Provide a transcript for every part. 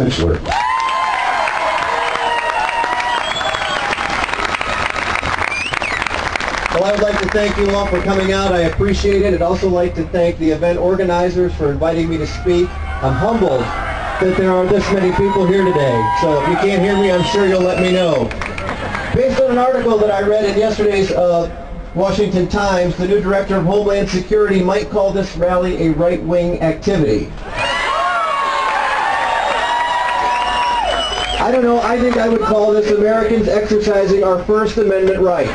Snitchler. Well, I would like to thank you all for coming out. I appreciate it. I'd also like to thank the event organizers for inviting me to speak. I'm humbled that there are this many people here today. So if you can't hear me, I'm sure you'll let me know. Based on an article that I read in yesterday's Washington Times, the new director of Homeland Security might call this rally a right-wing activity. I don't know, I think I would call this Americans exercising our First Amendment right.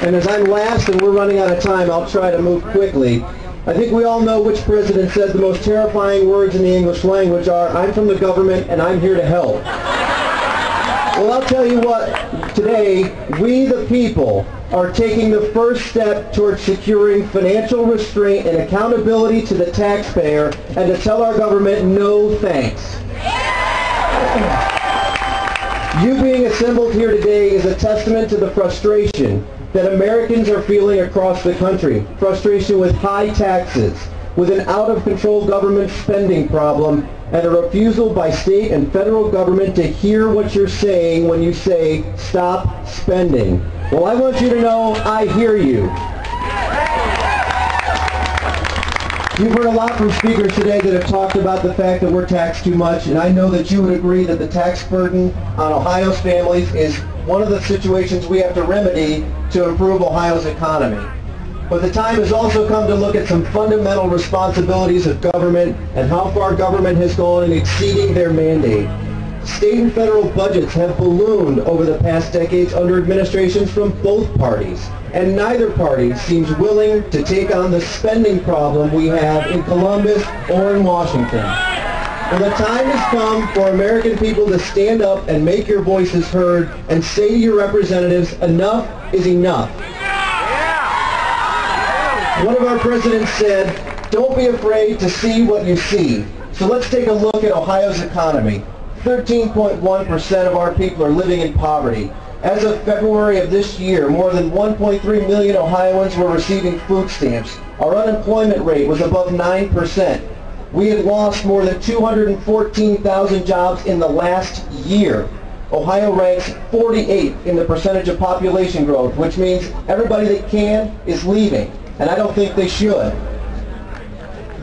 And as I'm last and we're running out of time, I'll try to move quickly. I think we all know which president said the most terrifying words in the English language are, "I'm from the government and I'm here to help." Well, I'll tell you what, today, we the people are taking the first step towards securing financial restraint and accountability to the taxpayer and to tell our government no thanks. You being assembled here today is a testament to the frustration that Americans are feeling across the country. Frustration with high taxes, with an out-of-control government spending problem, and a refusal by state and federal government to hear what you're saying when you say, stop spending. Well, I want you to know I hear you. You've heard a lot from speakers today that have talked about the fact that we're taxed too much, and I know that you would agree that the tax burden on Ohio's families is one of the situations we have to remedy to improve Ohio's economy. But the time has also come to look at some fundamental responsibilities of government and how far government has gone in exceeding their mandate. State and federal budgets have ballooned over the past decades under administrations from both parties, and neither party seems willing to take on the spending problem we have in Columbus or in Washington. Well, the time has come for American people to stand up and make your voices heard and say to your representatives, enough is enough. One of our presidents said, don't be afraid to see what you see. So let's take a look at Ohio's economy. 13.1% of our people are living in poverty. As of February of this year, more than 1.3 million Ohioans were receiving food stamps. Our unemployment rate was above 9%. We had lost more than 214,000 jobs in the last year. Ohio ranks 48th in the percentage of population growth, which means everybody that can is leaving, and I don't think they should.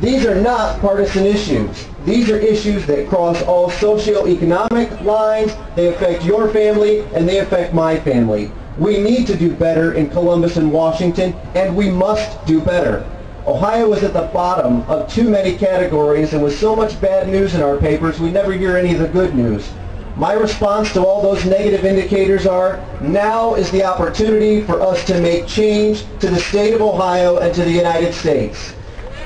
These are not partisan issues. These are issues that cross all socioeconomic lines. They affect your family, and they affect my family. We need to do better in Columbus and Washington, and we must do better. Ohio is at the bottom of too many categories, and with so much bad news in our papers, we never hear any of the good news. My response to all those negative indicators are, now is the opportunity for us to make change to the state of Ohio and to the United States.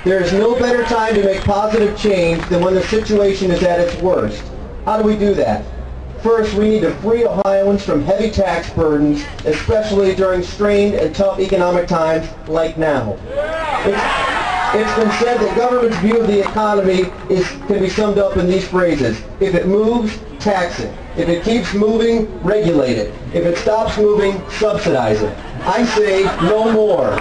There is no better time to make positive change than when the situation is at its worst. How do we do that? First, we need to free Ohioans from heavy tax burdens, especially during strained and tough economic times like now. It's been said that government's view of the economy can be summed up in these phrases. If it moves, tax it. If it keeps moving, regulate it. If it stops moving, subsidize it. I say no more.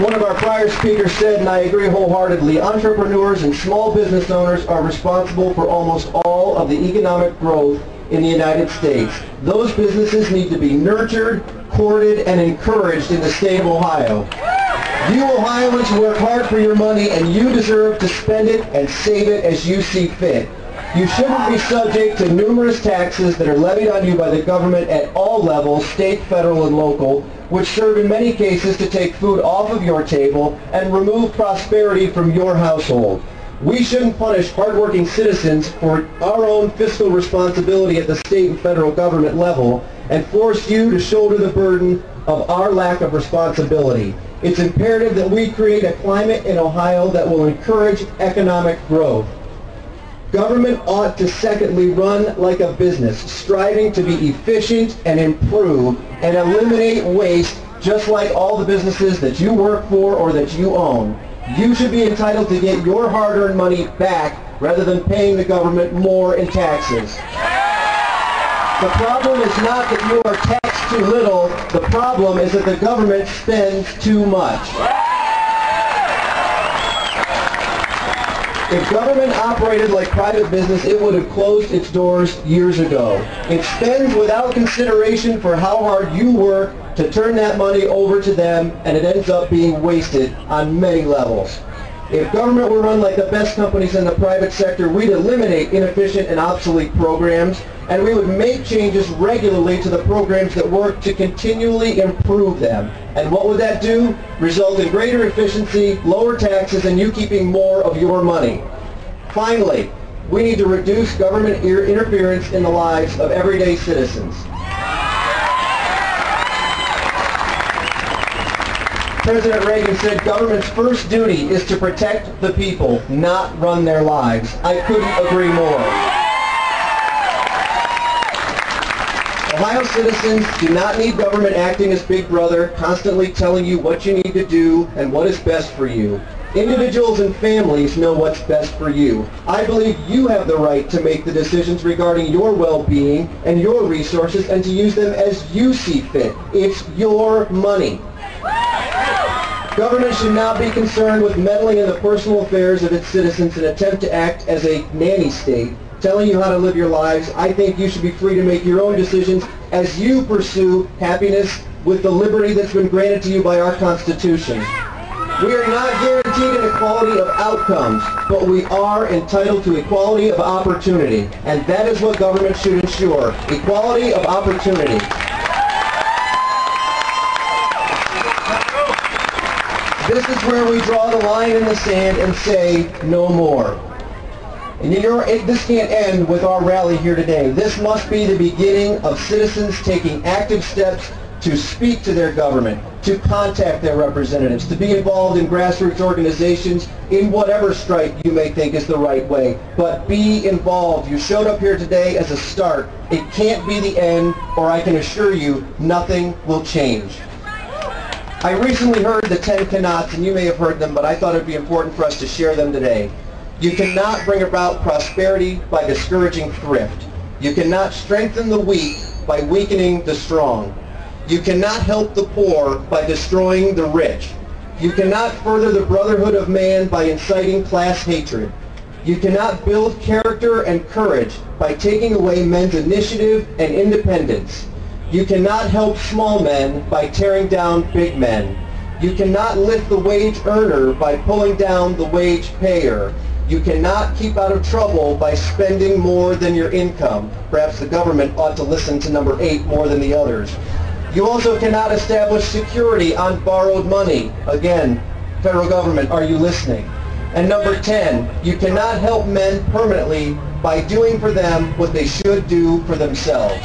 One of our prior speakers said, and I agree wholeheartedly, entrepreneurs and small business owners are responsible for almost all of the economic growth in the United States. Those businesses need to be nurtured, courted, and encouraged in the state of Ohio. You Ohioans work hard for your money, and you deserve to spend it and save it as you see fit. You shouldn't be subject to numerous taxes that are levied on you by the government at all levels, state, federal, and local, which serve in many cases to take food off of your table and remove prosperity from your household. We shouldn't punish hardworking citizens for our own fiscal responsibility at the state and federal government level and force you to shoulder the burden of our lack of responsibility. It's imperative that we create a climate in Ohio that will encourage economic growth. Government ought to, secondly, run like a business, striving to be efficient and improve and eliminate waste, just like all the businesses that you work for or that you own. You should be entitled to get your hard-earned money back rather than paying the government more in taxes. The problem is not that you are taxed too little. The problem is that the government spends too much. If government operated like private business, it would have closed its doors years ago. It spends without consideration for how hard you work to turn that money over to them, and it ends up being wasted on many levels. If government were run like the best companies in the private sector, we'd eliminate inefficient and obsolete programs, and we would make changes regularly to the programs that work to continually improve them. And what would that do? Result in greater efficiency, lower taxes, and you keeping more of your money. Finally, we need to reduce government interference in the lives of everyday citizens. President Reagan said government's first duty is to protect the people, not run their lives. I couldn't agree more. Ohio citizens do not need government acting as Big Brother, constantly telling you what you need to do and what is best for you. Individuals and families know what's best for you. I believe you have the right to make the decisions regarding your well-being and your resources and to use them as you see fit. It's your money. Government should not be concerned with meddling in the personal affairs of its citizens and attempt to act as a nanny state, telling you how to live your lives. I think you should be free to make your own decisions as you pursue happiness with the liberty that's been granted to you by our Constitution. We are not guaranteed an equality of outcomes, but we are entitled to equality of opportunity, and that is what government should ensure, equality of opportunity. This is where we draw the line in the sand and say, no more. And this can't end with our rally here today. This must be the beginning of citizens taking active steps to speak to their government, to contact their representatives, to be involved in grassroots organizations in whatever stripe you may think is the right way. But be involved. You showed up here today as a start. It can't be the end, or I can assure you, nothing will change. I recently heard the 10 cannots, and you may have heard them, but I thought it would be important for us to share them today. You cannot bring about prosperity by discouraging thrift. You cannot strengthen the weak by weakening the strong. You cannot help the poor by destroying the rich. You cannot further the brotherhood of man by inciting class hatred. You cannot build character and courage by taking away men's initiative and independence. You cannot help small men by tearing down big men. You cannot lift the wage earner by pulling down the wage payer. You cannot keep out of trouble by spending more than your income. Perhaps the government ought to listen to number 8 more than the others. You also cannot establish security on borrowed money. Again, federal government, are you listening? And number 10, you cannot help men permanently by doing for them what they should do for themselves.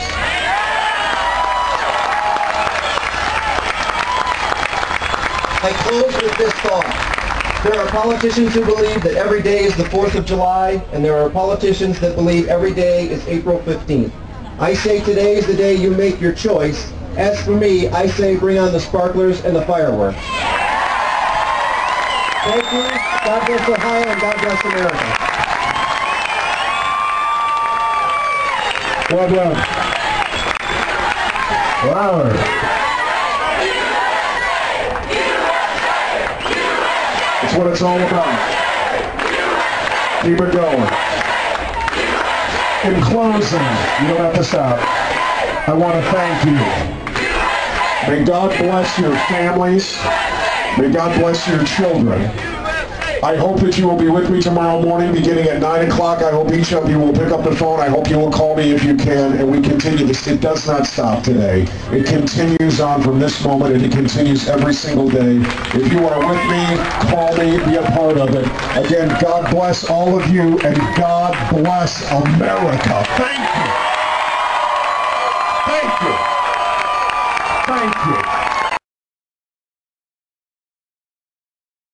I close with this thought. There are politicians who believe that every day is the 4th of July, and there are politicians that believe every day is April 15th. I say today is the day you make your choice. As for me, I say bring on the sparklers and the fireworks. Thank you. God bless Ohio and God bless America. Well done. Louder. That's what it's all about. Keep it going. In closing, you don't have to stop. I want to thank you. May God bless your families. May God bless your children. I hope that you will be with me tomorrow morning beginning at 9 o'clock. I hope each of you will pick up the phone. I hope you will call me if you can, and we continue this. It does not stop today. It continues on from this moment, and it continues every single day. If you are with me, call me, be a part of it. Again, God bless all of you, and God bless America. Thank you. Thank you. Thank you.